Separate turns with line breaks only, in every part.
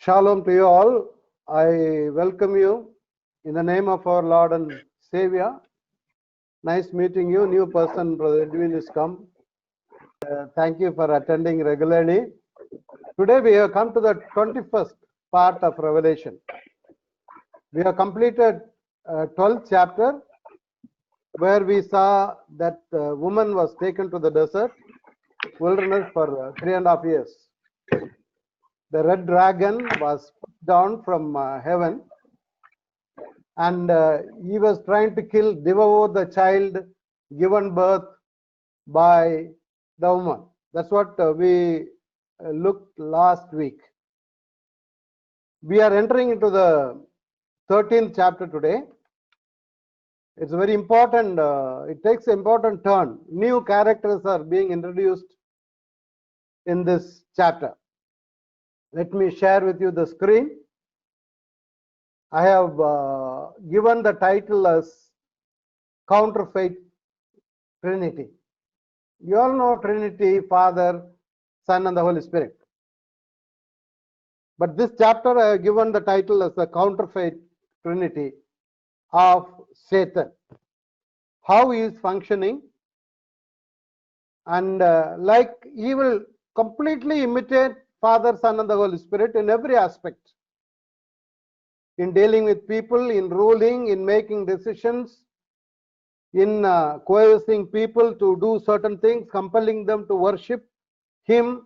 Shalom to you all. I welcome you in the name of our Lord and Savior. Nice meeting you. New person, Brother Edwin, has come. Thank you for attending regularly. Today we have come to the 21st part of Revelation. We have completed 12th chapter where we saw that the woman was taken to the desert wilderness for 3.5 years. The red dragon was put down from heaven, and he was trying to devour the child given birth by the woman. That's what we looked last week. We are entering into the 13th chapter today. It's very important. It takes an important turn. New characters are being introduced in this chapter. Let me share with you the screen. I have given the title as Counterfeit Trinity. You all know Trinity, Father, Son, and the Holy Spirit. But this chapter I have given the title as the Counterfeit Trinity of Satan. How he is functioning, and like he will completely imitate Father, Son, and the Holy Spirit in every aspect. In dealing with people, in ruling, in making decisions, in coercing people to do certain things, compelling them to worship him.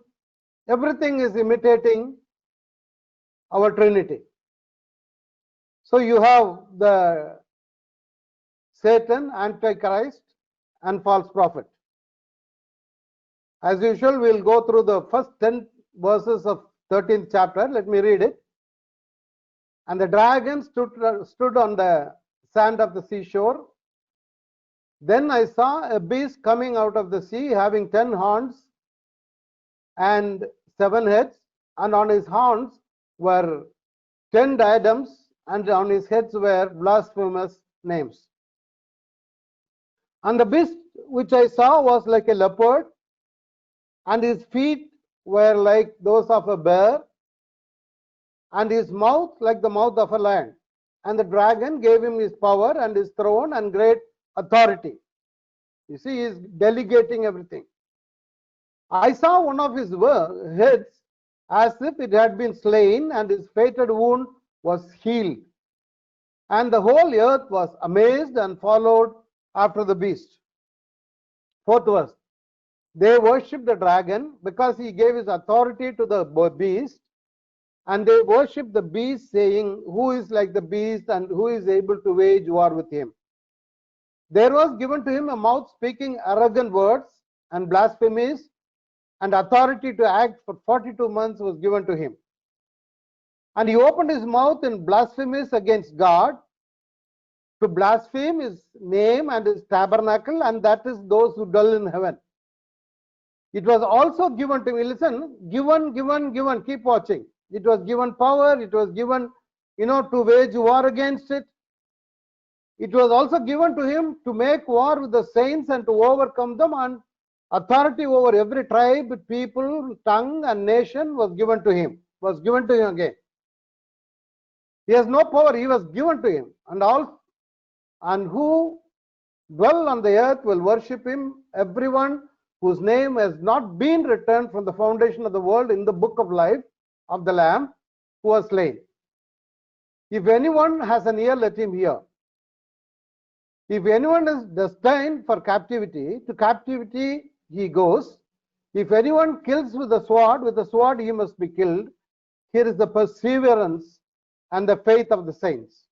Everything is imitating our Trinity. So you have the Satan, Antichrist, and false prophet. As usual, we'll go through the first 10 verses of 13th chapter. Let me read it. And the dragon stood on the sand of the seashore. Then I saw a beast coming out of the sea, having 10 horns and 7 heads, and on his horns were 10 diadems, and on his heads were blasphemous names. And the beast which I saw was like a leopard, and his feet were like those of a bear, and his mouth like the mouth of a lion. And the dragon gave him his power and his throne and great authority. You see, he is delegating everything. I saw one of his heads as if it had been slain, and his fated wound was healed. And the whole earth was amazed and followed after the beast. 4th verse. They worshipped the dragon because he gave his authority to the beast, and they worshipped the beast, saying, who is like the beast and who is able to wage war with him? There was given to him a mouth speaking arrogant words and blasphemies, and authority to act for 42 months was given to him. And he opened his mouth in blasphemies against God, to blaspheme his name and his tabernacle, and that is those who dwell in heaven. It was also given to me, listen, given, keep watching. It was given power, it was given, to wage war against it. It was also given to him to make war with the saints and to overcome them, and authority over every tribe, people, tongue, and nation was given to him. Again. He has no power, he was given to him. And who dwell on the earth will worship him, everyone whose name has not been written from the foundation of the world in the book of life of the Lamb who was slain. If anyone has an ear, let him hear. If anyone is destined for captivity, to captivity he goes. If anyone kills with the sword he must be killed. Here is the perseverance and the faith of the saints.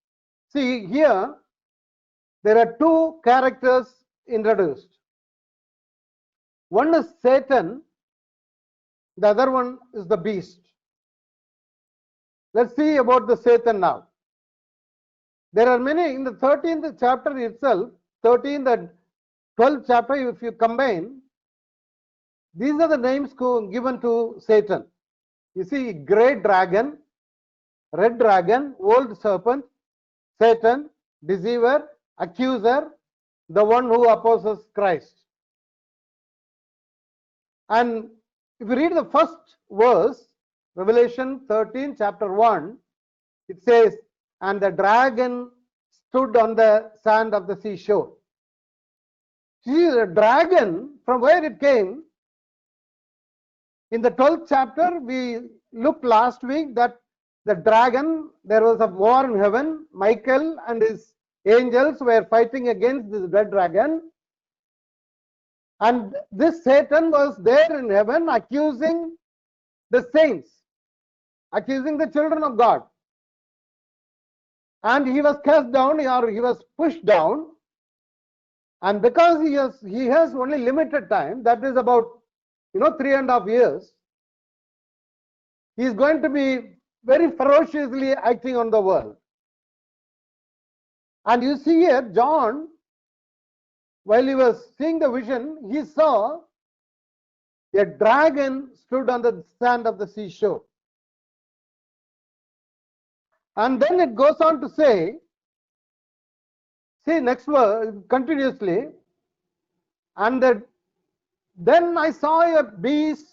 See, here there are 2 characters introduced. One is Satan, the other one is the beast. Let's see about the Satan now. There are many in the 13th chapter itself, 13th and 12th chapter, if you combine, these are the names given to Satan. You see, great dragon, red dragon, old serpent, Satan, deceiver, accuser, the one who opposes Christ. And if you read the first verse, Revelation 13, chapter 1, it says, and the dragon stood on the sand of the seashore. See, the dragon, from where it came, in the 12th chapter, we looked last week that the dragon, there was a war in heaven. Michael and his angels were fighting against this red dragon. And this Satan was there in heaven accusing the saints, accusing the children of God. And he was cast down, or he was pushed down. And because he has only limited time, that is about 3.5 years, he is going to be very ferociously acting on the world. And you see here, John, while he was seeing the vision, he saw a dragon stood on the sand of the seashore. And then it goes on to say, see next verse continuously, and then I saw a beast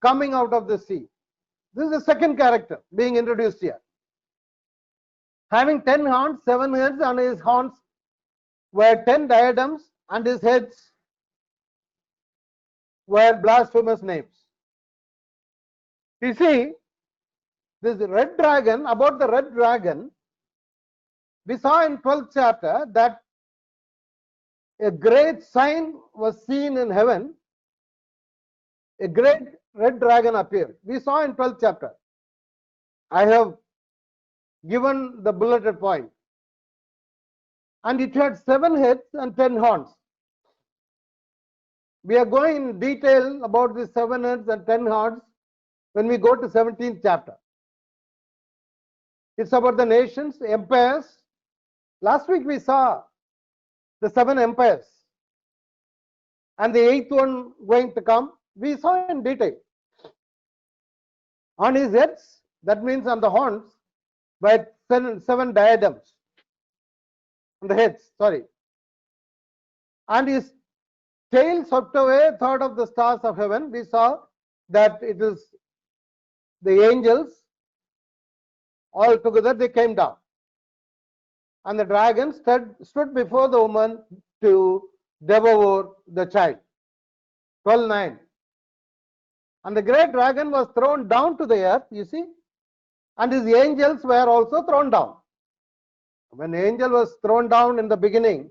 coming out of the sea. This is the second character being introduced here. Having 10 horns, 7 heads, on his horns were 10 diadems, and his heads were blasphemous names. You see, this red dragon, about the red dragon, we saw in 12th chapter that a great sign was seen in heaven. A great red dragon appeared. We saw in 12th chapter. I have given the bulleted point. And it had 7 heads and 10 horns. We are going in detail about the 7 heads and 10 horns when we go to 17th chapter. It's about the nations, empires. Last week we saw the 7 empires and the 8th one going to come. We saw in detail. On his heads, that means on the horns, were 7 diadems. On the heads, sorry. And his tail swept away a third of the stars of heaven. We saw that it is the angels. All together they came down. And the dragon stood before the woman to devour the child. 12:9. And the great dragon was thrown down to the earth, you see, and his angels were also thrown down. When the angel was thrown down in the beginning,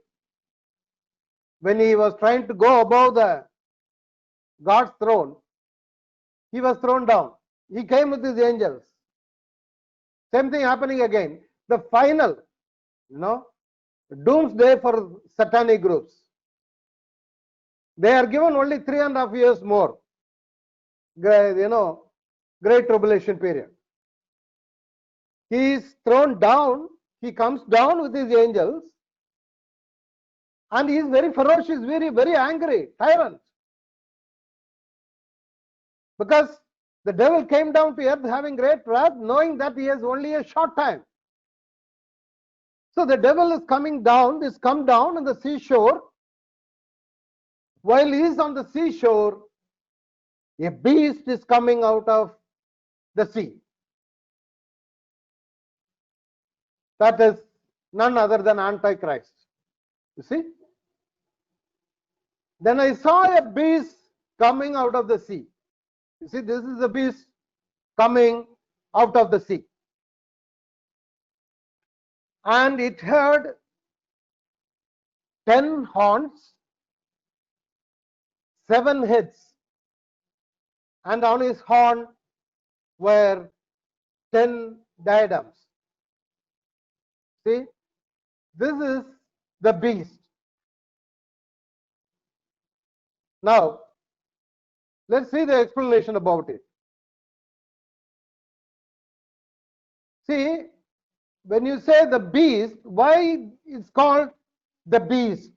when he was trying to go above the God's throne, he was thrown down. He came with his angels. Same thing happening again. The final, doomsday for satanic groups. They are given only 3.5 years more. Great tribulation period. He is thrown down. He comes down with his angels. And he is very ferocious, very, very angry, tyrant. Because the devil came down to earth having great wrath, knowing that he has only a short time. So the devil is coming down, come down on the seashore. While he is on the seashore, a beast is coming out of the sea. That is none other than Antichrist. You see? Then I saw a beast coming out of the sea. You see, this is the beast coming out of the sea. And it had 10 horns, 7 heads, and on his horn were 10 diadems. See, this is the beast. Now, let's see the explanation about it. See, when you say the beast, why it's called the beast?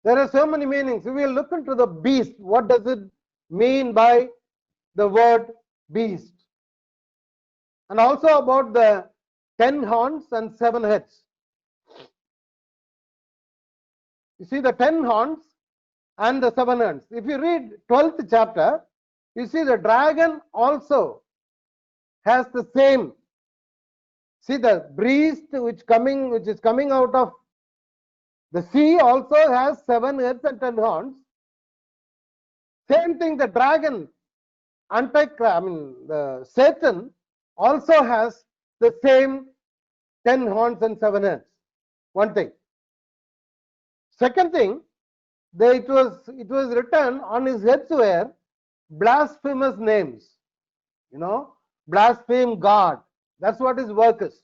There are so many meanings. We will look into the beast. What does it mean by the word beast? And also about the 10 horns and 7 heads. You see the 10 horns and the 7 heads. If you read 12th chapter, You see, the dragon also has the same. See, the beast which is coming out of the sea also has 7 heads and 10 horns. Same thing, the dragon, the Satan also has the same 10 horns and 7 heads. One thing. Second thing, it was written on his heads were blasphemous names. Blaspheme God. That's what his work is.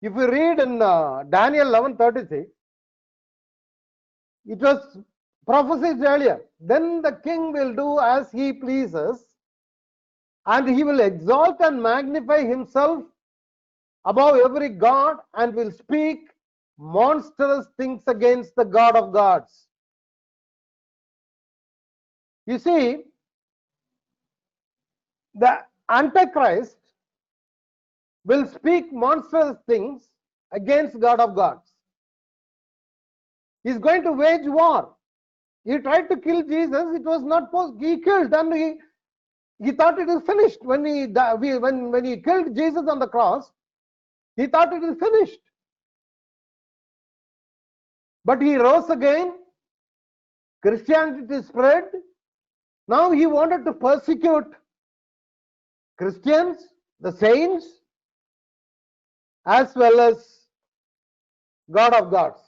If you read in Daniel 11:33, it was prophesied earlier. Then the king will do as he pleases, and he will exalt and magnify himself above every god, and will speak monstrous things against the God of gods. You see, the Antichrist will speak monstrous things against God of gods. He's going to wage war. He tried to kill Jesus. It was not possible. He killed, and he thought it is finished. When he killed Jesus on the cross, he thought it is finished. But he rose again. Christianity spread. Now he wanted to persecute Christians, the saints, as well as God of gods.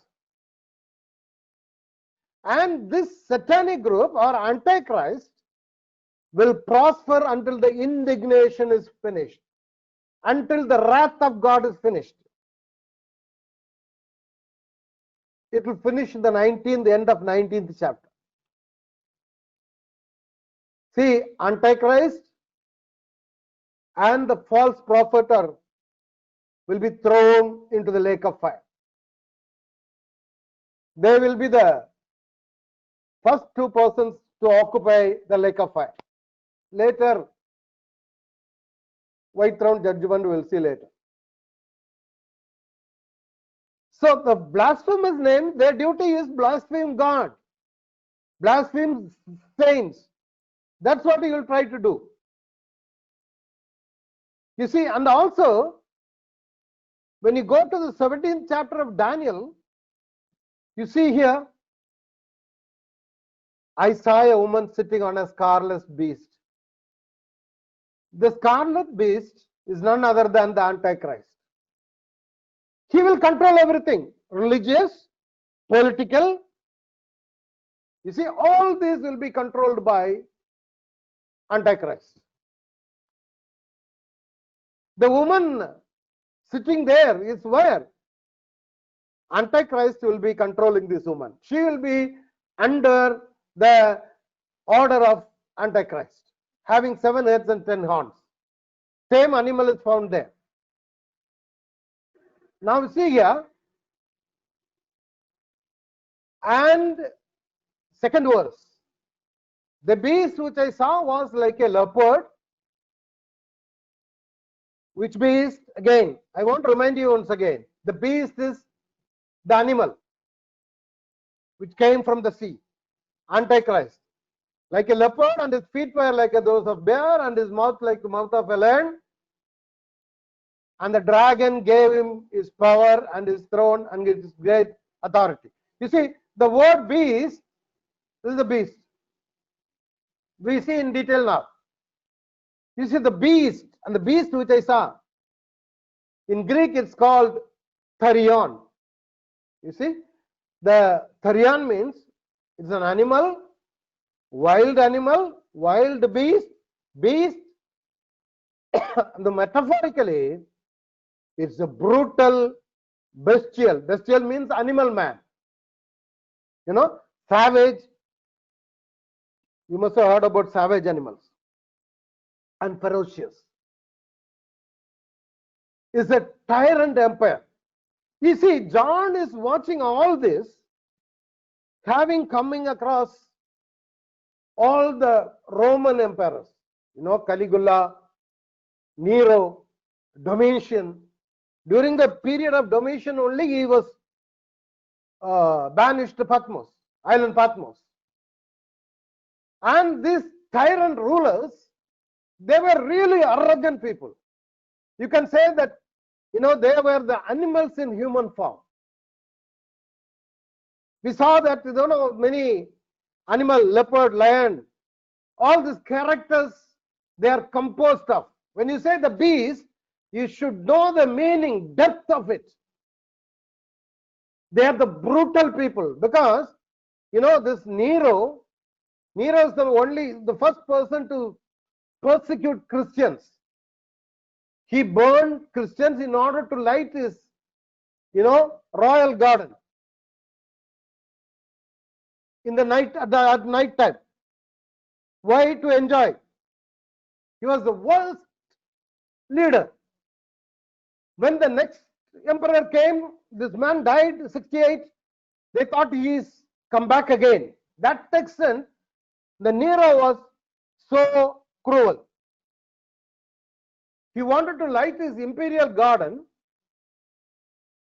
And this satanic group or Antichrist will prosper until the indignation is finished, until the wrath of God is finished. It will finish in the end of 19th chapter. See, Antichrist and the false prophet will be thrown into the lake of fire. They will be the first 2 persons to occupy the lake of fire. Later, white throne judgment we will see later. So the blasphemous name, their duty is blaspheme God, blaspheme saints. That's what he will try to do. You see, and also, when you go to the 17th chapter of Daniel, you see here, I saw a woman sitting on a scarlet beast. The scarlet beast is none other than the Antichrist. He will control everything, religious, political. You see, all these will be controlled by Antichrist. The woman sitting there is where? Antichrist will be controlling this woman. She will be under the order of Antichrist, having 7 heads and 10 horns. Same animal is found there. Now see here, and second verse. The beast which I saw was like a leopard. Which beast? Again, I want to remind you once again. The beast is the animal which came from the sea. Antichrist. Like a leopard, and his feet were like those of bear, and his mouth like the mouth of a lion. And the dragon gave him his power and his throne and his great authority. You see, the word beast, this is the beast. We see in detail now. You see the beast, and the beast which I saw. In Greek it's called therion. You see, the therion means it's an animal, wild beast, and metaphorically, it's a brutal, bestial. Bestial means animal man. Savage. You must have heard about savage animals. And ferocious. Is a tyrant empire. You see, John is watching all this, coming across all the Roman emperors. Caligula, Nero, Domitian. During the period of Domitian only, he was banished to Patmos, island Patmos. And this tyrant rulers, they were really arrogant people. You can say that, they were the animals in human form. We saw that, many animal, leopard, lion, all these characters, they are composed of. When you say the beast, you should know the meaning, depth of it. They are the brutal people, because, this Nero is the first person to persecute Christians. He burned Christians in order to light his, royal garden in the night, at night time. Why? To enjoy. He was the worst leader. When the next emperor came, this man died, 68. They thought he is come back again. That extent, the Nero was so cruel. He wanted to light his imperial garden,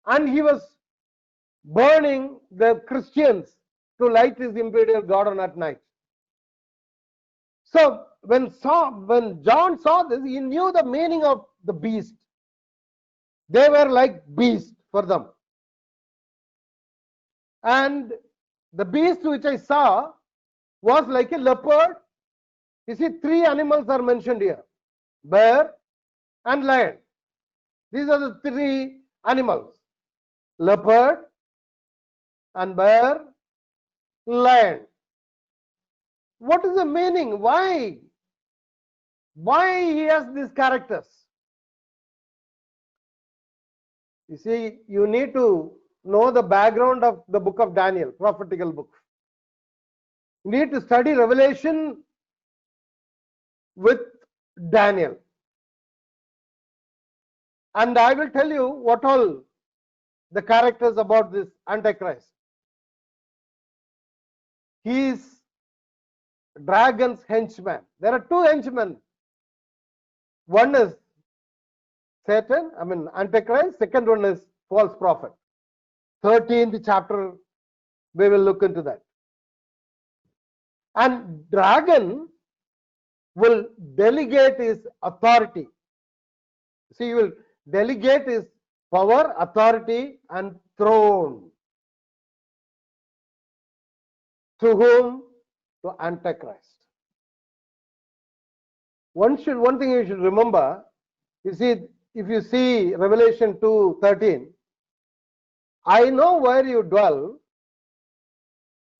and he was burning the Christians to light his imperial garden at night. So when John saw this, he knew the meaning of the beast. They were like beasts for them. And the beast which I saw was like a leopard. You see, 3 animals are mentioned here: bear and lion. These are the 3 animals: leopard and bear, lion. What is the meaning? Why he has these characters? You see, you need to know the background of the book of Daniel, prophetical book. You need to study Revelation with Daniel. And I will tell you what all the characters about this Antichrist. He is dragon's henchman. There are 2 henchmen. One is Satan, Antichrist. Second one is false prophet. 13th chapter, we will look into that. And dragon will delegate his authority. See, he will delegate his power, authority, and throne. To whom? To Antichrist. One thing you should remember, you see, if you see Revelation 2:13, I know where you dwell.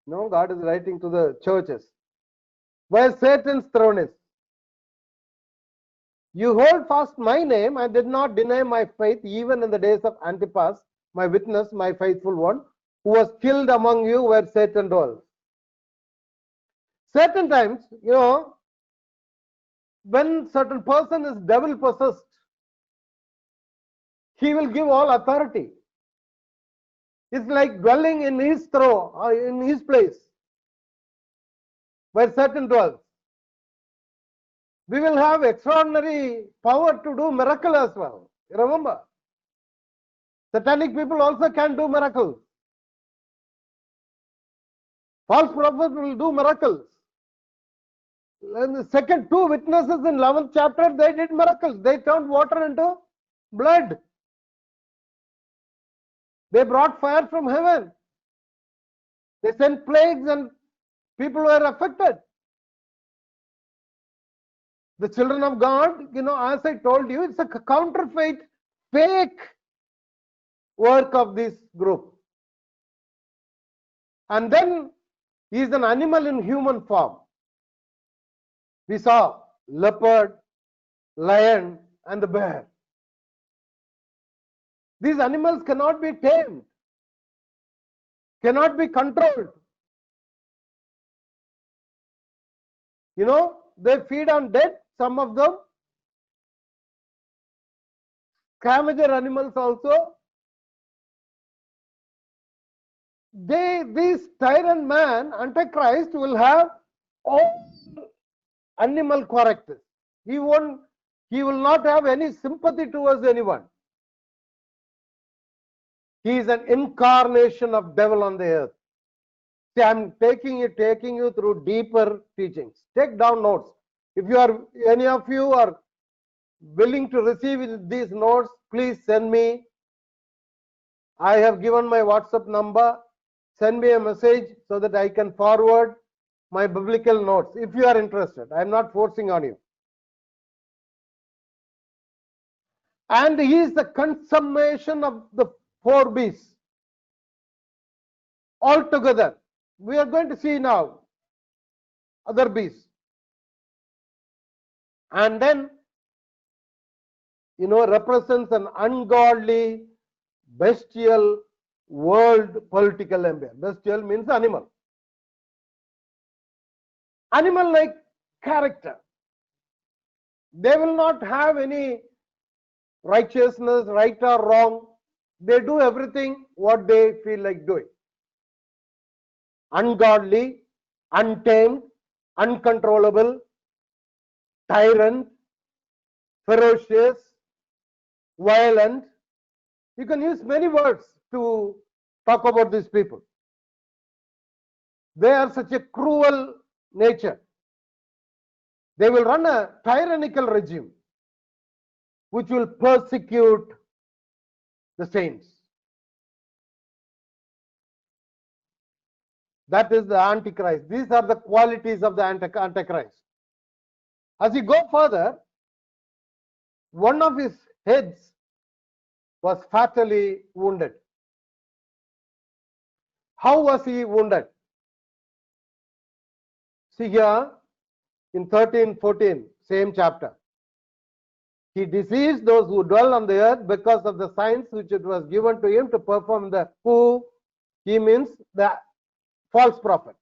No, God is writing to the churches, where Satan's throne is. You hold fast my name and did not deny my faith, even in the days of Antipas, my witness, my faithful one, who was killed among you where Satan dwells. Certain times, when certain person is devil possessed, he will give all authority. It's like dwelling in his throne, or in his place, where Satan dwells. We will have extraordinary power to do miracle as well. Remember, satanic people also can do miracles. False prophets will do miracles. And the second 2 witnesses in 11th chapter, they did miracles. They turned water into blood. They brought fire from heaven. They sent plagues and people were affected. The children of God, as I told you, it's a counterfeit, fake work of this group. And then he is an animal in human form. We saw leopard, lion, and the bear. These animals cannot be tamed, cannot be controlled. They feed on dead, some of them. Scavenger animals also. This tyrant man, Antichrist, will have all animal characters. He will not have any sympathy towards anyone. He is an incarnation of devil on the earth. See, I'm taking you through deeper teachings. Take down notes. If you are, any of you are willing to receive these notes, please send me. I have given my WhatsApp number. Send me a message so that I can forward my biblical notes if you are interested. I am not forcing on you. And he is the consummation of the 4 B's altogether. We are going to see now other B's. And then, represents an ungodly, bestial world political empire. Bestial means animal. Animal-like character. They will not have any righteousness, right or wrong. They do everything what they feel like doing. Ungodly, untamed, uncontrollable, tyrant, ferocious, violent. You can use many words to talk about these people. They are such a cruel nature. They will run a tyrannical regime which will persecute the saints. That is the Antichrist. These are the qualities of the Antichrist. As you go further, one of his heads was fatally wounded. How was he wounded? See here in 13:14, same chapter. He deceived those who dwell on the earth because of the signs which it was given to him to perform. The who, he means the false prophet,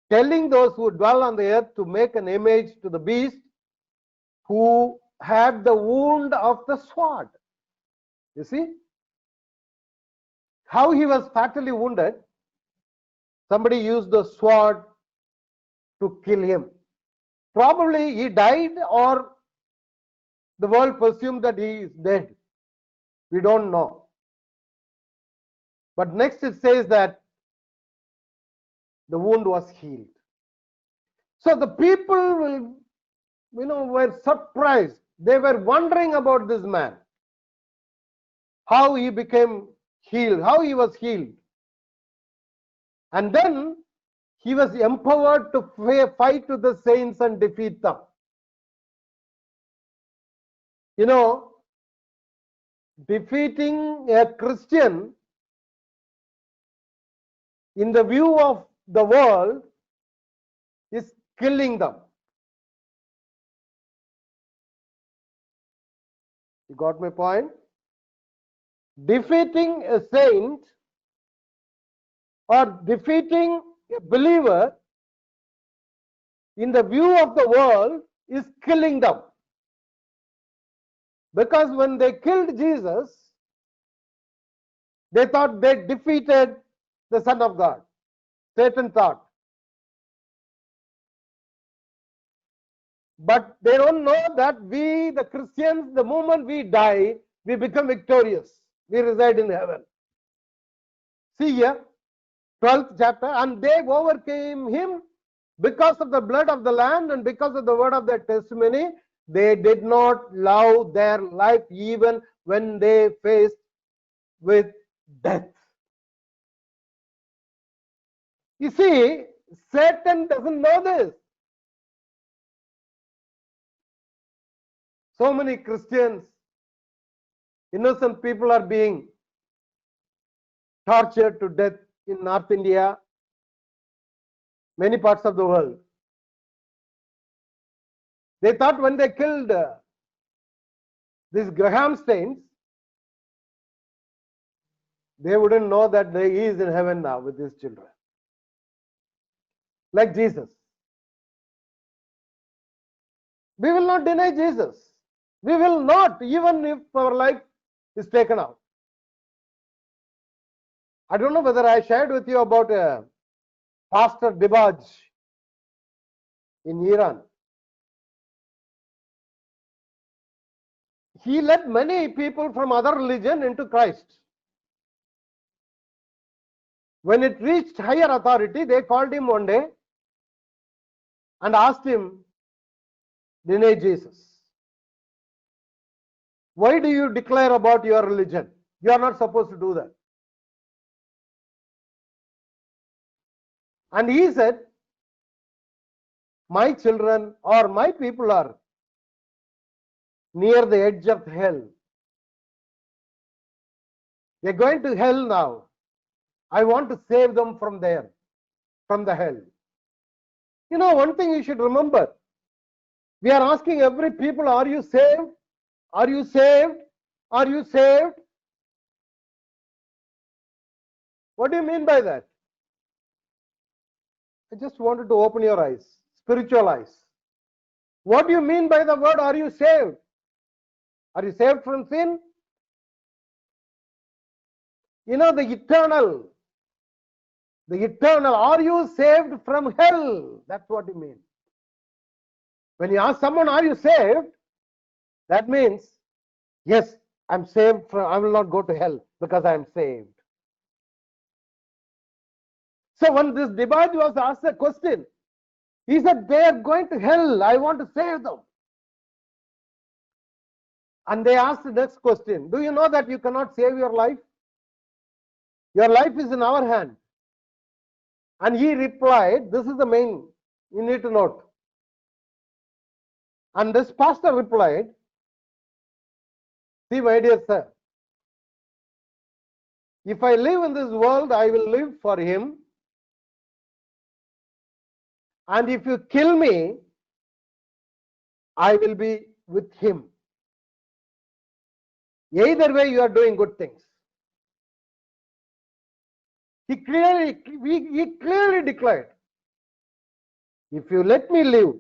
telling those who dwell on the earth to make an image to the beast who had the wound of the sword. You see how he was fatally wounded. Somebody used the sword to kill him. Probably he died, or the world presumed that he is dead. We don't know. But next it says that the wound was healed. So the people were surprised. They were wondering about this man, how he became healed, how he was healed. And then he was empowered to fight with the saints and defeat them. Defeating a Christian in the view of the world is killing them. You got my point? Defeating a saint or defeating a believer in the view of the world is killing them. Because when they killed Jesus, they thought they defeated the Son of God. Satan thought. But they don't know that we, the Christians, the moment we die, we become victorious. We reside in heaven. See here, 12th chapter, and they overcame him because of the blood of the Lamb and because of the word of their testimony. They did not love their life even when they faced with death. You see, Satan doesn't know this. So many Christians, innocent people are being tortured to death in North India, many parts of the world. They thought when they killed these Graham Stains, they wouldn't know that he is in heaven now with his children. Like Jesus. We will not deny Jesus. We will not, even if our life is taken out. I don't know whether I shared with you about Pastor Dibaj in Iran. He led many people from other religion into Christ. When it reached higher authority, they called him one day and asked him, deny Jesus. Why do you declare about your religion? You are not supposed to do that. And he said, my children or my people are near the edge of hell. They're going to hell now. I want to save them from there, from the hell. You know, one thing you should remember. We are asking every people, are you saved? Are you saved? Are you saved? What do you mean by that? I just wanted to open your eyes, spiritual eyes. What do you mean by the word, are you saved? Are you saved from sin? You know, the eternal, are you saved from hell? That's what you mean. When you ask someone, are you saved? That means, yes, I'm saved from, I will not go to hell because I am saved. So when this Dibaj was asked a question, he said, they are going to hell, I want to save them. And they asked the next question, do you know that you cannot save your life? Your life is in our hand. And he replied, this is the main, you need to note. And this pastor replied, see, my dear sir, if I live in this world, I will live for him. And if you kill me, I will be with him. Either way, you are doing good things. He clearly declared, if you let me live,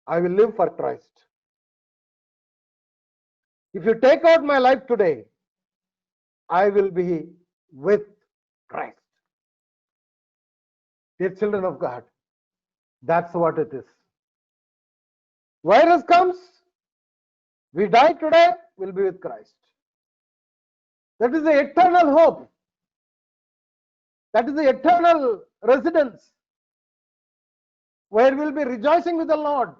I will live for Christ. If you take out my life today, I will be with Christ. Dear children of God, that's what it is. Virus comes, we die today, we'll be with Christ. That is the eternal hope. That is the eternal residence where we'll be rejoicing with the Lord.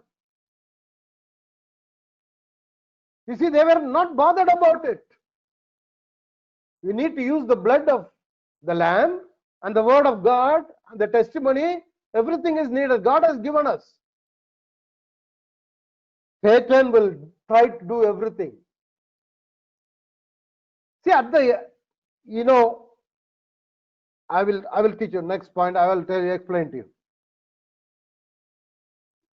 You see, they were not bothered about it. We need to use the blood of the Lamb and the word of God and the testimony. Everything is needed. God has given us. Satan will try to do everything. See, at the, you know, I will teach you next point. I will explain to you.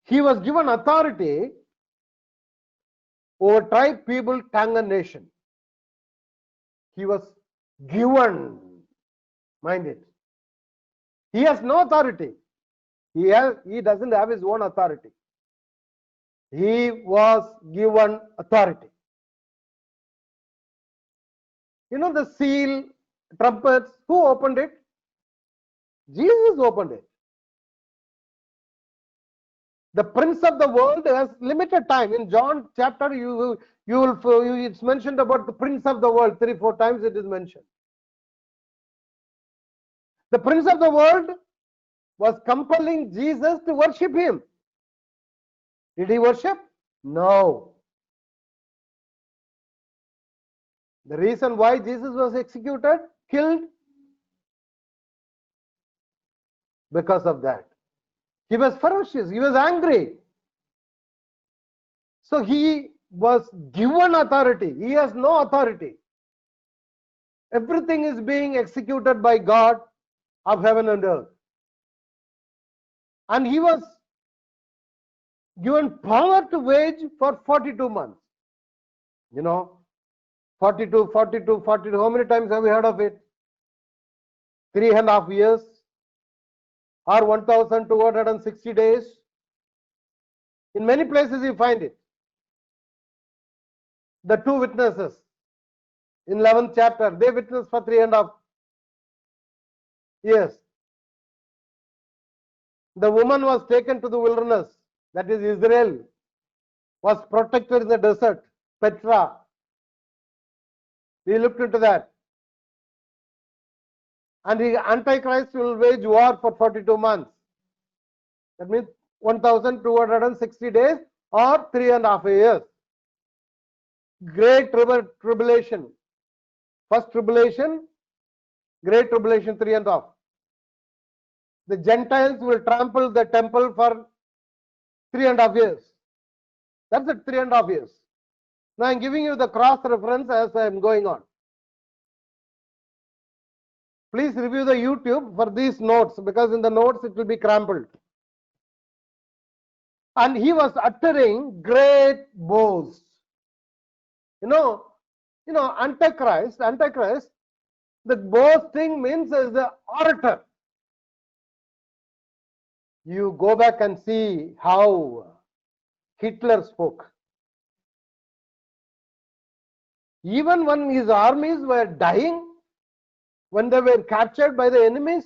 He was given authority over tribe, people, tongue, and nation. He was given, mind it. He has no authority. He doesn't have his own authority. He was given authority. You know the seal, trumpets, who opened it? Jesus opened it. The prince of the world has limited time. In John chapter, it's mentioned about the prince of the world 3-4 times. It is mentioned. The prince of the world was compelling Jesus to worship him. Did he worship? No. The reason why Jesus was executed, killed, because of that. He was ferocious. He was angry. So he was given authority. He has no authority. Everything is being executed by God of heaven and earth. And he was given power to wage for 42 months. You know, 42. How many times have we heard of it? 3.5 years or 1,260 days. In many places you find it. The two witnesses in 11th chapter, they witnessed for 3.5 years. The woman was taken to the wilderness, that is Israel, was protected in the desert, Petra. We looked into that. And the Antichrist will wage war for 42 months. That means 1260 days or 3.5 years. Great tribulation. First tribulation, great tribulation 3.5. The Gentiles will trample the temple for 3.5 years. That's it, 3.5 years. Now I'm giving you the cross reference as I am going on. Please review the YouTube for these notes, because in the notes it will be crumpled. And he was uttering great boasts. You know, Antichrist, the boasting means as the orator. You go back and see how Hitler spoke. Even when his armies were dying, when they were captured by the enemies,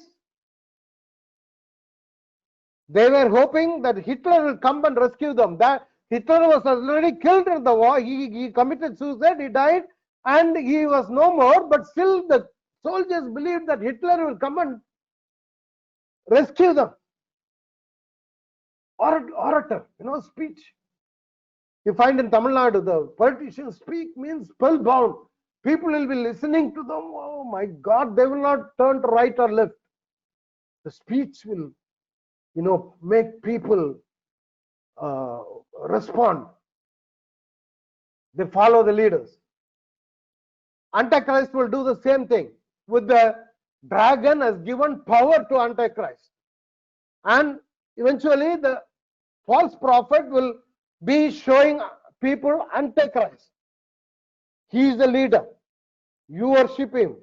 they were hoping that Hitler will come and rescue them. That Hitler was already killed in the war. He committed suicide, he died, and he was no more. But still the soldiers believed that Hitler will come and rescue them. Orator, speech. You find in Tamil Nadu, the politicians speak means spellbound. People will be listening to them. Oh my God, they will not turn to right or left. The speech will, make people respond. They follow the leaders. Antichrist will do the same thing. With the dragon has given power to Antichrist. And eventually the false prophet will be showing people Antichrist. He is the leader. You worship him.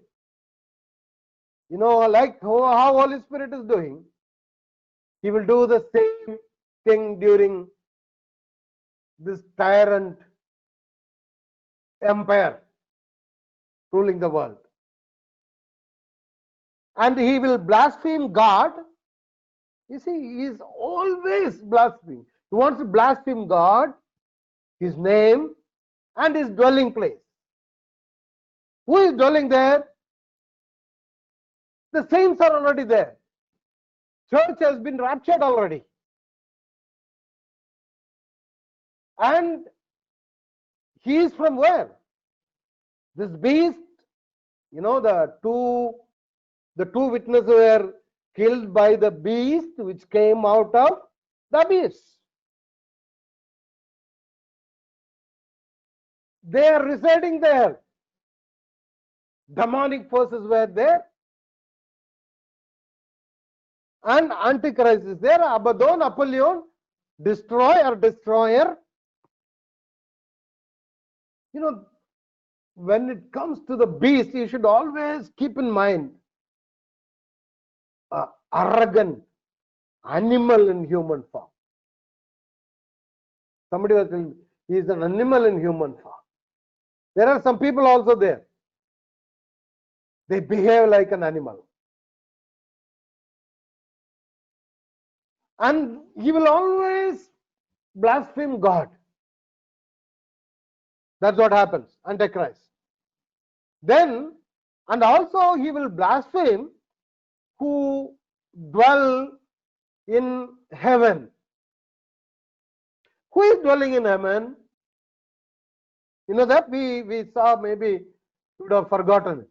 Like how Holy Spirit is doing. He will do the same thing during this tyrant empire ruling the world. And he will blaspheme God. You see, he is always blaspheming. He wants to blaspheme God, his name, and his dwelling place. Who is dwelling there? The saints are already there. Church has been raptured already. And he is from where? This beast, the two witnesses were killed by the beast which came out of the abyss. They are residing there. Demonic forces were there. And Antichrist is there. Abaddon, Apollyon, destroyer. When it comes to the beast, you should always keep in mind arrogant animal in human form. Somebody was saying he is an animal in human form. There are some people also there. They behave like an animal. And he will always blaspheme God. That's what happens, Antichrist. Then, and also he will blaspheme who dwell in heaven. Who is dwelling in heaven? That we saw, maybe you would have forgotten it.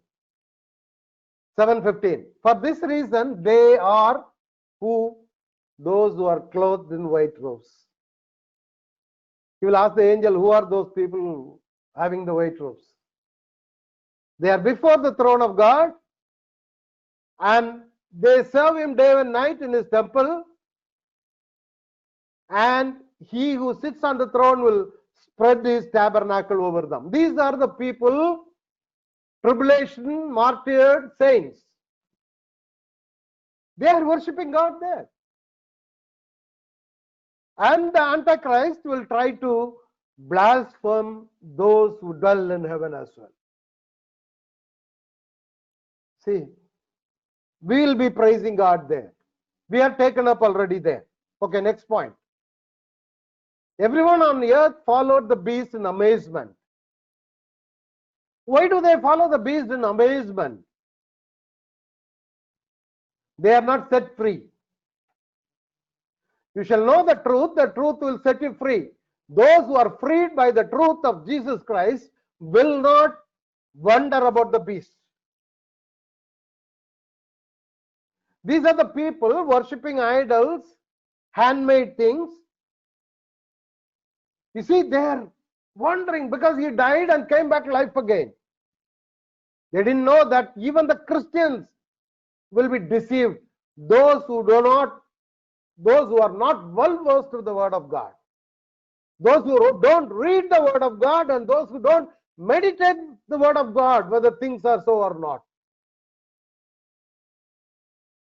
7:15. For this reason, they are who? Those who are clothed in white robes. He will ask the angel, who are those people having the white robes? They are before the throne of God, and they serve him day and night in his temple, and he who sits on the throne will spread his tabernacle over them. These are the people, tribulation, martyred saints. They are worshipping God there. And the Antichrist will try to blaspheme those who dwell in heaven as well. See, we will be praising God there. We are taken up already there. Okay, next point. Everyone on the earth followed the beast in amazement. Why do they follow the beast in amazement? They are not set free. You shall know the truth will set you free. Those who are freed by the truth of Jesus Christ will not wonder about the beast. These are the people worshipping idols, handmade things. You see, they are wondering because he died and came back to life again. They didn't know that even the Christians will be deceived. Those who are not well versed with the word of God. Those who don't read the word of God and those who don't meditate the word of God, whether things are so or not.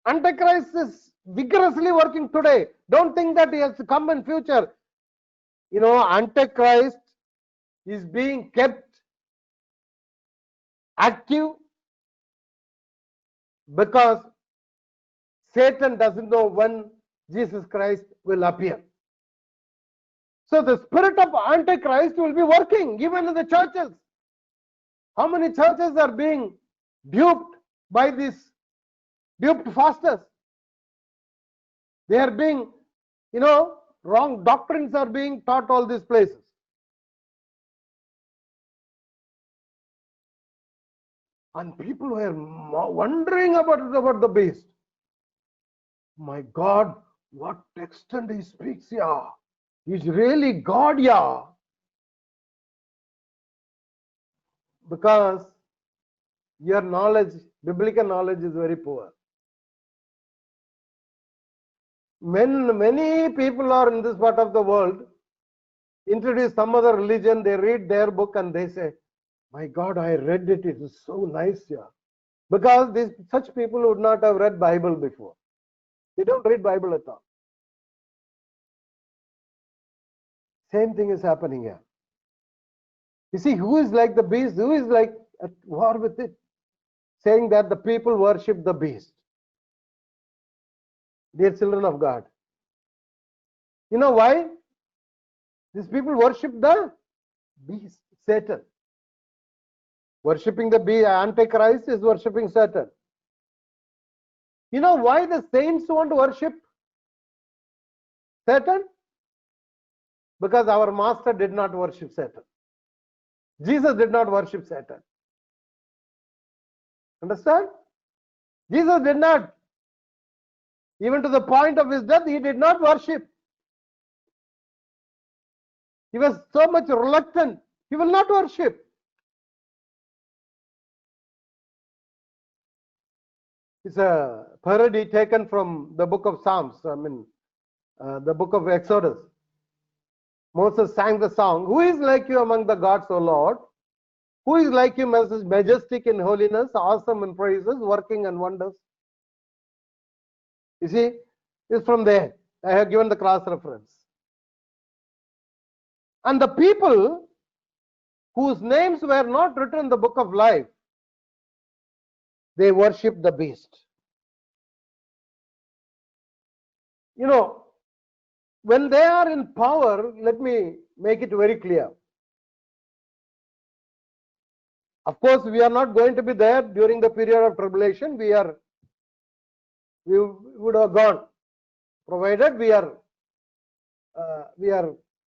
Antichrist is vigorously working today. Don't think that he has to come in future. You know, Antichrist is being kept active because Satan doesn't know when Jesus Christ will appear. So the spirit of Antichrist will be working even in the churches. How many churches are being duped by these duped fasters? They are being, wrong doctrines are being taught all these places. And people were wondering about the beast. My God, what extent he speaks, yeah. He's really God, yeah. Because your knowledge, biblical knowledge, is very poor. Many people are in this part of the world, introduce some other religion, they read their book and they say, my God, I read it, it is so nice, yeah. Because such people would not have read Bible before. They don't read Bible at all. Same thing is happening here. You see, who is like the beast? Who is like at war with it? Saying that the people worship the beast. Dear children of God. You know why? These people worship the beast, Satan. Worshipping the beast, Antichrist is worshipping Satan. You know why the saints want to worship Satan? Because our master did not worship Satan. Jesus did not worship Satan. Understand? Jesus did not. Even to the point of his death, he did not worship. He was so much reluctant. He will not worship. It's a parody taken from the book of Psalms. The book of Exodus. Moses sang the song, who is like you among the gods, O Lord? Who is like you, majestic in holiness, awesome in praises, working and wonders? You see, it's from there. I have given the cross reference. And the people whose names were not written in the book of life, they worship the beast. You know, when they are in power, let me make it very clear. Of course, we are not going to be there during the period of tribulation. We would have gone, provided we are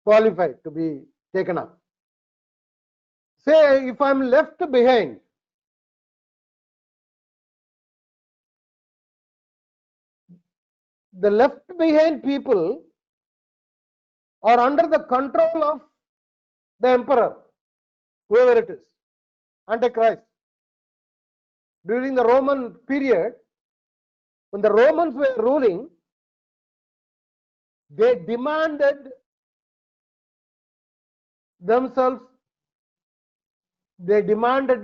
qualified to be taken up. Say, if I am left behind, the left behind people are under the control of the emperor, whoever it is, Antichrist. During the Roman period, when the Romans were ruling, they demanded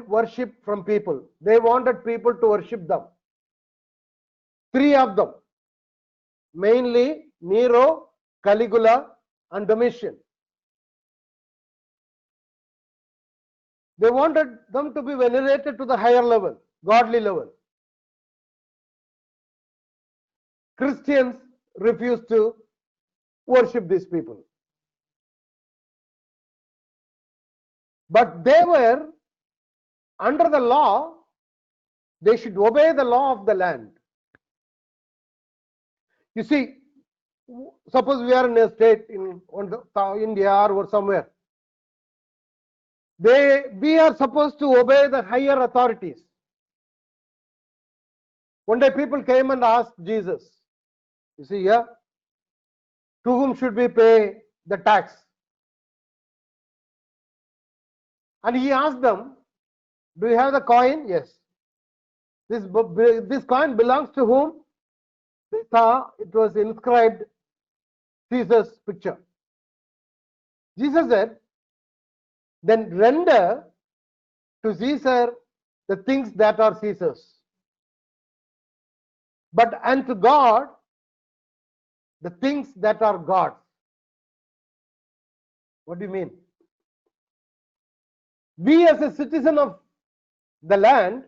worship from people. They wanted people to worship them. 3 of them, mainly Nero, Caligula, and Domitian. They wanted them to be venerated to the higher level, godly level. Christians refused to worship these people. But they were under the law, they should obey the law of the land. You see, suppose we are in a state in India or somewhere. We are supposed to obey the higher authorities. One day people came and asked Jesus, you see here, to whom should we pay the tax? And he asked them, do you have the coin? Yes. This coin belongs to whom? They saw it was inscribed Caesar's picture. Jesus said, then render to Caesar the things that are Caesar's, but unto God the things that are God's. What do you mean? We as a citizen of the land,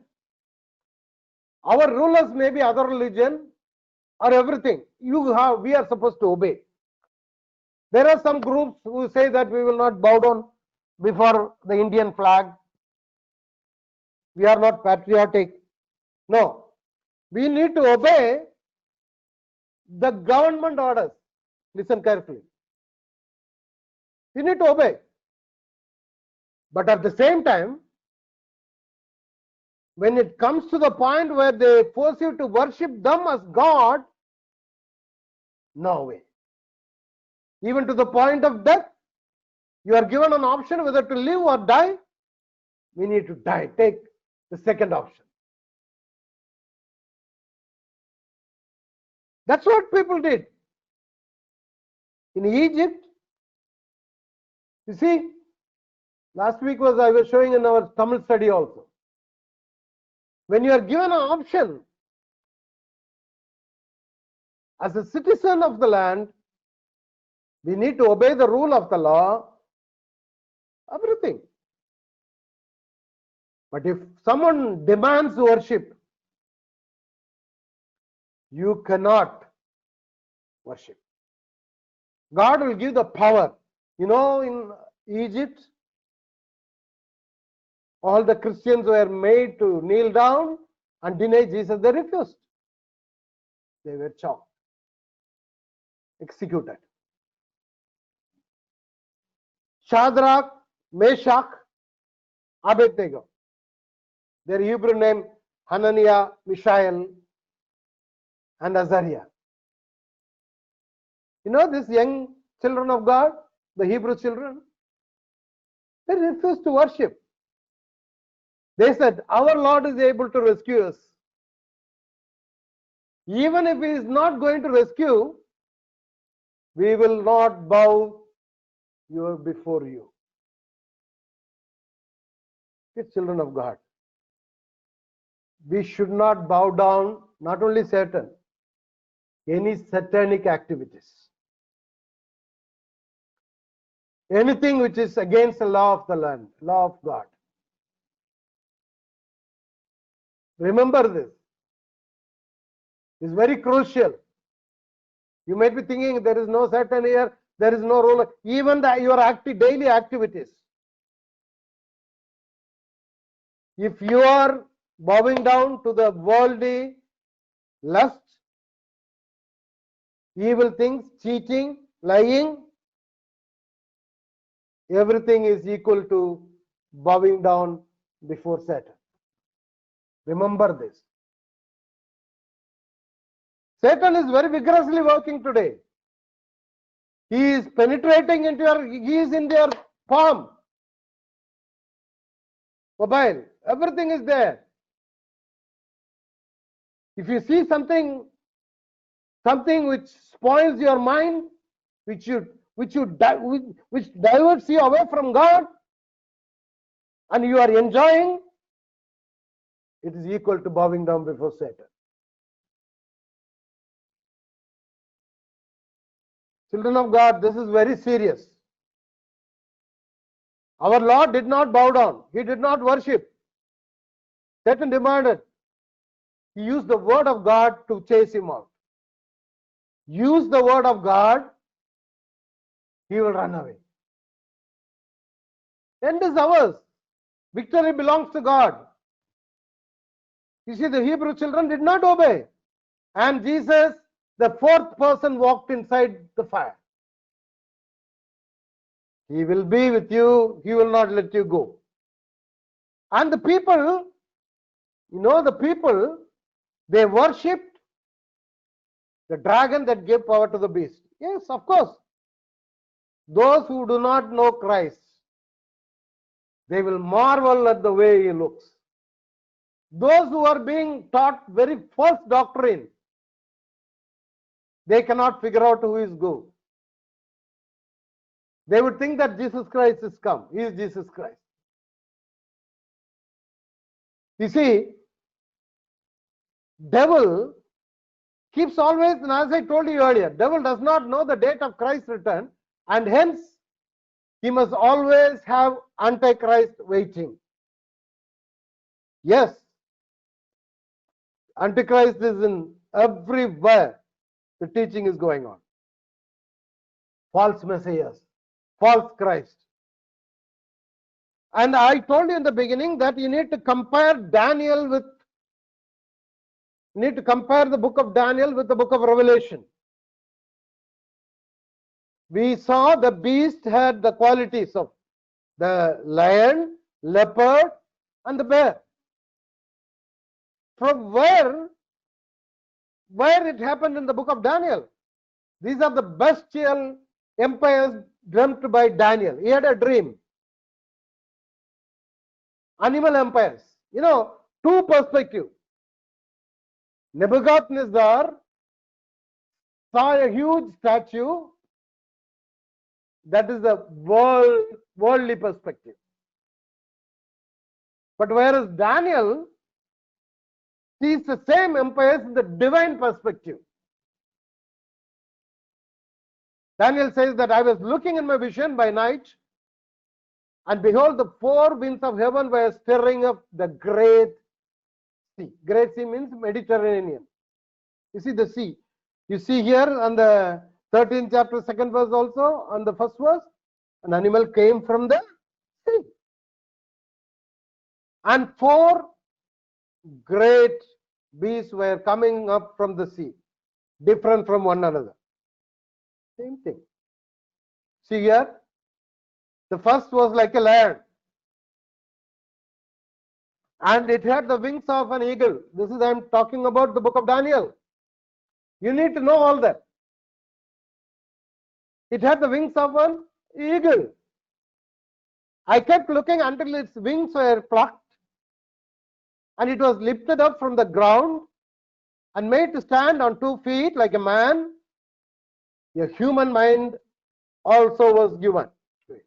our rulers may be other religion or everything. We are supposed to obey. There are some groups who say that we will not bow down before the Indian flag. We are not patriotic. No. We need to obey the government orders. Listen carefully. We need to obey. But at the same time, when it comes to the point where they force you to worship them as God, no way. Even to the point of death, you are given an option whether to live or die. We need to die. Take the second option. That's what people did. In Egypt, you see, last week I was showing in our Tamil study also. When you are given an option as a citizen of the land, we need to obey the rule of the law, everything. But if someone demands worship, you cannot worship. God will give the power. You know, in Egypt, all the Christians were made to kneel down and deny Jesus. They refused. They were chopped, executed. Shadrach, Meshach, Abednego. Their Hebrew name Hananiah, Mishael, and Azariah. You know these young children of God, the Hebrew children, they refused to worship. They said, our Lord is able to rescue us. Even if He is not going to rescue, we will not bow before you. Dear children of God, we should not bow down, not only Satan, any satanic activities. Anything which is against the law of the land, law of God. Remember this. It's very crucial. You might be thinking there is no Satan here, there is no rule. Even your daily activities. If you are bowing down to the worldly lust, evil things, cheating, lying, everything is equal to bowing down before Satan. Remember this. Satan is very vigorously working today. He is penetrating into he is in your palm, mobile, everything is there. If you see something which spoils your mind, which diverts you away from God, and you are enjoying, it is equal to bowing down before Satan. Children of God, this is very serious. Our Lord did not bow down. He did not worship. Satan demanded. He used the word of God to chase him out. Use the word of God, he will run away. End is ours. Victory belongs to God. You see, the Hebrew children did not obey. And Jesus the fourth person walked inside the fire. He will be with you. He will not let you go. And the people, the people, they worshipped the dragon that gave power to the beast. Yes, of course. Those who do not know Christ, they will marvel at the way he looks. Those who are being taught very false doctrine, they cannot figure out who is who. They would think that Jesus Christ is come. He is Jesus Christ. You see, devil keeps always, and as I told you earlier, devil does not know the date of Christ's return, and hence he must always have Antichrist waiting. Yes, Antichrist is in everywhere. The teaching is going on. False messiahs, false Christ. And I told you in the beginning that you need to compare Daniel with, you need to compare the book of Daniel with the book of Revelation. We saw the beast had the qualities of the lion, leopard, and the bear. From where it happened in the book of Daniel. These are the bestial empires dreamt by Daniel. He had a dream. Animal empires. Two perspectives. Nebuchadnezzar saw a huge statue. That is the worldly perspective. But whereas Daniel sees the same empires in the divine perspective. Daniel says that I was looking in my vision by night, and behold, the four winds of heaven were stirring up the great sea. Great sea means Mediterranean. You see the sea. You see here on the 13th chapter, 2nd verse also, on the first verse, an animal came from the sea. And four great beasts were coming up from the sea, different from one another. Same thing. See here, the first was like a lion, and it had the wings of an eagle. This is, I'm talking about the book of Daniel. You need to know all that. It had the wings of an eagle. I kept looking until its wings were plucked, and it was lifted up from the ground and made to stand on 2 feet like a man. A human mind also was given to it.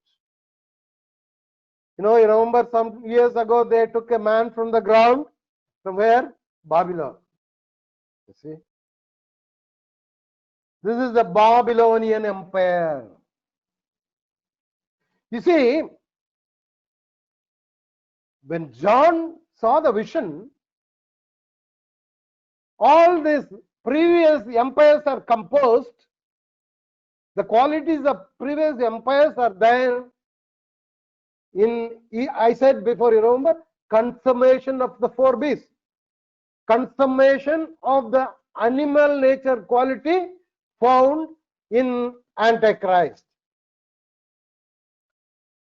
You remember some years ago they took a man from the ground. From where? Babylon. You see? This is the Babylonian Empire. You see, when John saw the vision, all these previous empires are composed. The qualities of previous empires are there in, I said before, you remember, consummation of the four beasts, consummation of the animal nature quality found in Antichrist.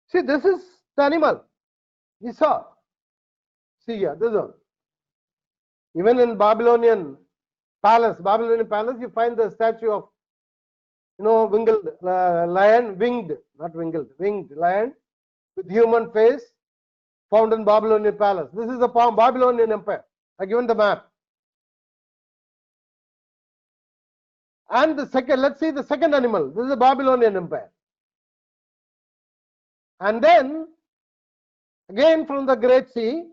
See, this is the animal we saw. See here, this one. Even in Babylonian palace, you find the statue of, winged lion, winged lion with human face, found in Babylonian palace. This is the Babylonian Empire. I given the map. And the second, let's see the second animal. This is the Babylonian Empire. And then, again from the Great Sea,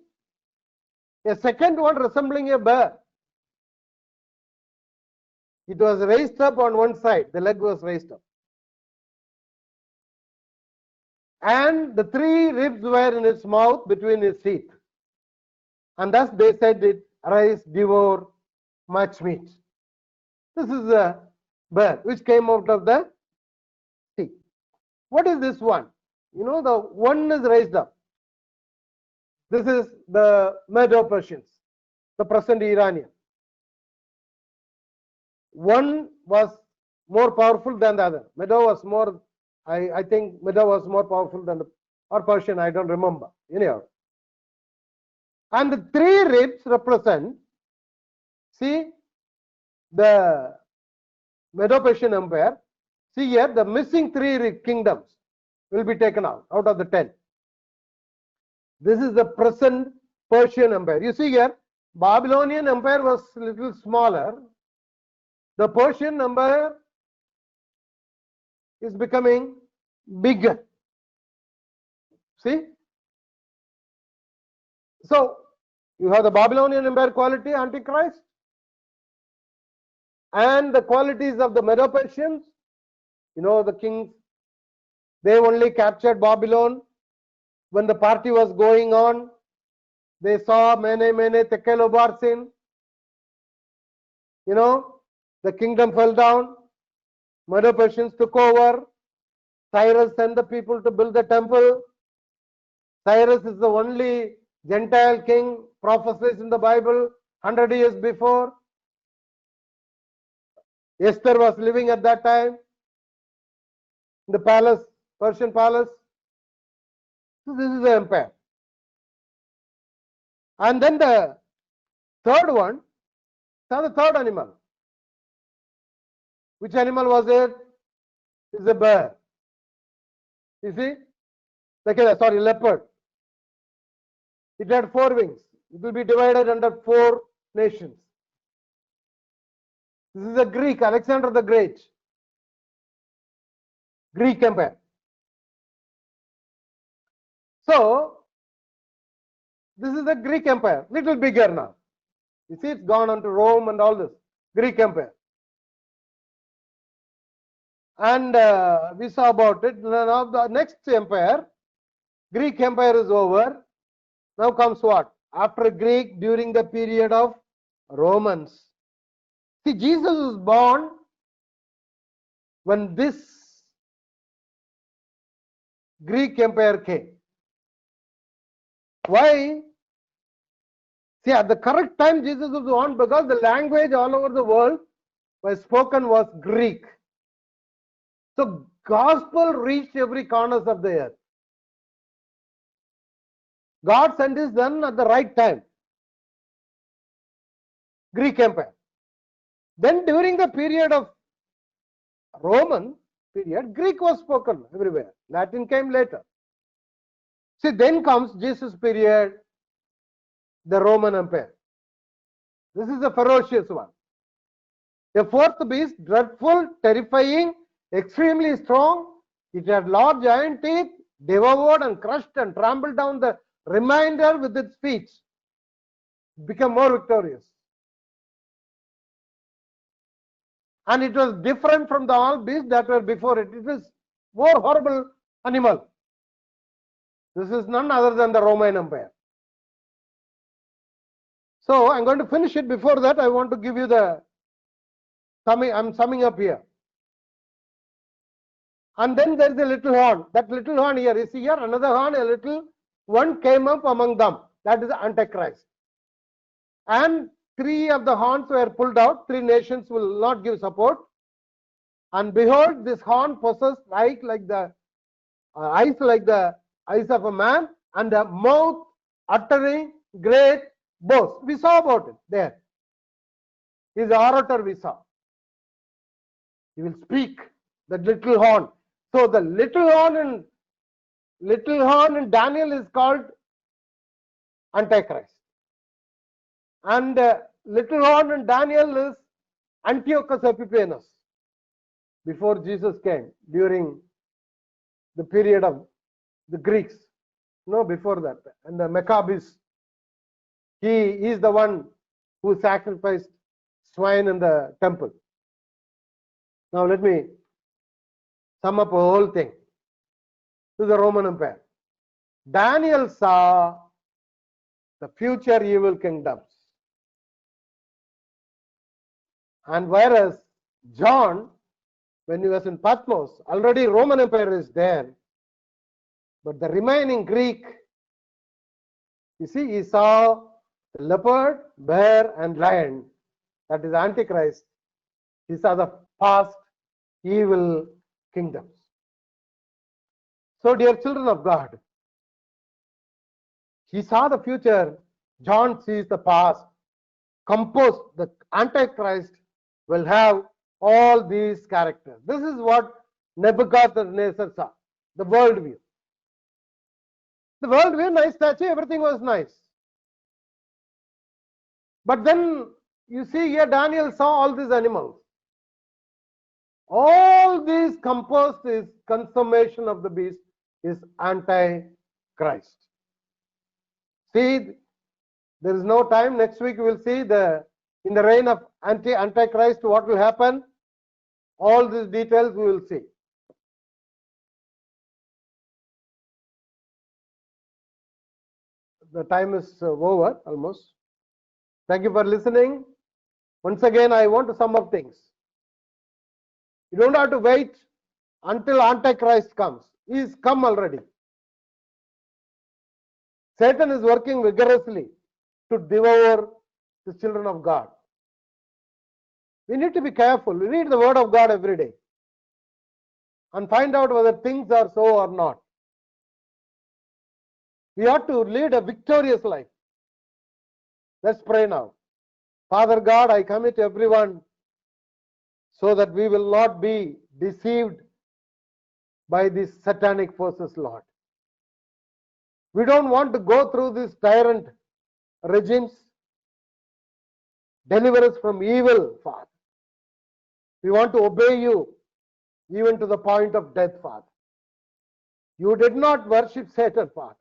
a second one resembling a bear. It was raised up on one side, the leg was raised up. And the 3 ribs were in its mouth between its teeth. And thus they said it, arise, devour much meat. This is a bear which came out of the sea. What is this one? The one is raised up. This is the Medo-Persians, the present Iranian. one was more powerful than the other. Medo was more, I think Medo was more powerful than the, or Persian, I don't remember. Anyhow. And the three ribs represent, see, the Medo-Persian Empire. See here, the missing three kingdoms will be taken out of the 10. This is the present Persian Empire. You see here, Babylonian Empire was a little smaller. The Persian Empire is becoming bigger. See? So, you have the Babylonian Empire quality, Antichrist, and the qualities of the Medo-Persians. You know, the kings, they only captured Babylon when the party was going on. They saw Mene, Tekel, Ubarsin. You know, the kingdom fell down. Medo-Persians took over. Cyrus sent the people to build the temple. Cyrus is the only Gentile king prophesied in the Bible 100 years before. Esther was living at that time in the palace, Persian palace. So this is the empire. And then the third one, so the third animal. Which animal was it? It's a bear. You see? Sorry, leopard. It had 4 wings. It will be divided under 4 nations. This is a Greek, Alexander the Great. Greek Empire. So, this is the Greek Empire, little bigger now. You see, it's gone on to Rome and all this. Greek Empire. And we saw about it. Now the next empire, Greek Empire is over. Now comes what? After Greek, during the period of Romans. See, Jesus was born when this Greek Empire came. Why? See, at the correct time Jesus was born because the language all over the world was spoken was Greek. So gospel reached every corners of the earth. God sent his son at the right time. Greek Empire. Then during the period of Roman period, Greek was spoken everywhere. Latin came later. See, then comes Jesus' period, the Roman Empire. This is a ferocious one. A fourth beast, dreadful, terrifying, extremely strong. It had large iron teeth, devoured and crushed and trampled down the remainder with its feet. Become more victorious. And it was different from the all beasts that were before it. It is more horrible animal. This is none other than the Roman Empire. So I'm going to finish it. Before that, I want to give you the summing. I'm summing up here. And then there is a little horn. That little horn here, you see here, another horn, a little one came up among them. That is the Antichrist. And 3 of the horns were pulled out. 3 nations will not give support. And behold, this horn possessed eyes like the eyes of a man, and a mouth uttering great boast. We saw about it there. He is the orator we saw. He will speak, the little horn. So the little horn in Daniel is called Antichrist. And little horn in Daniel is Antiochus Epiphanes. Before Jesus came, during the period of the Greeks. No, before that. And the Maccabees. He is the one who sacrificed swine in the temple. Now let me sum up a whole thing. To the Roman Empire. Daniel saw the future evil kingdoms. And whereas John, when he was in Patmos, already Roman Empire is there. But the remaining Greek, you see, he saw the leopard, bear, and lion. That is Antichrist. These are the past evil kingdoms. So, dear children of God, he saw the future, John sees the past. Composed, the Antichrist will have all these characters. This is what Nebuchadnezzar saw, the worldview. The worldview, nice statue, everything was nice. But then you see here, Daniel saw all these animals. All these composed is consummation of the beast, is Antichrist. See, there is no time. Next week we will see in the reign of Antichrist what will happen. All these details we will see. The time is over almost. Thank you for listening. Once again, I want to sum up things. You don't have to wait until Antichrist comes. He is come already. Satan is working vigorously to devour the children of God. We need to be careful. We read the word of God every day and find out whether things are so or not. We ought to lead a victorious life. Let's pray now. Father God, I commit everyone so that we will not be deceived by these satanic forces, Lord. We don't want to go through these tyrant regimes. Deliver us from evil, Father. We want to obey you even to the point of death, Father. You did not worship Satan, Father,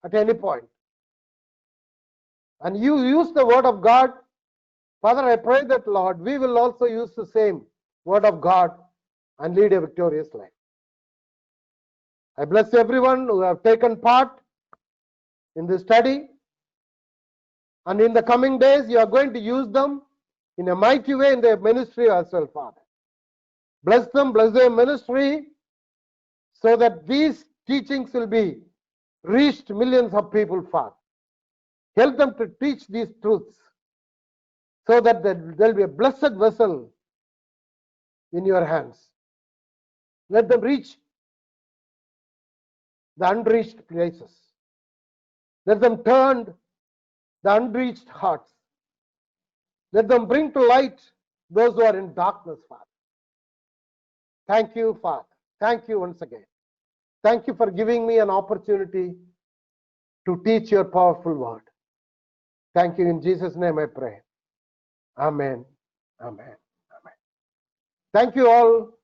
at any point. And you used the word of God. Father, I pray that, Lord, we will also use the same word of God and lead a victorious life. I bless everyone who have taken part in this study. And in the coming days, you are going to use them in a mighty way in their ministry as well, Father. Bless them, bless their ministry, so that these teachings will be reached millions of people, Father. Help them to teach these truths so that there will be a blessed vessel in your hands. Let them reach the unreached places. Let them turn the unreached hearts. Let them bring to light those who are in darkness, Father. Thank you, Father. Thank you once again. Thank you for giving me an opportunity to teach your powerful word. Thank you. In Jesus' name I pray. Amen. Amen. Amen. Thank you all.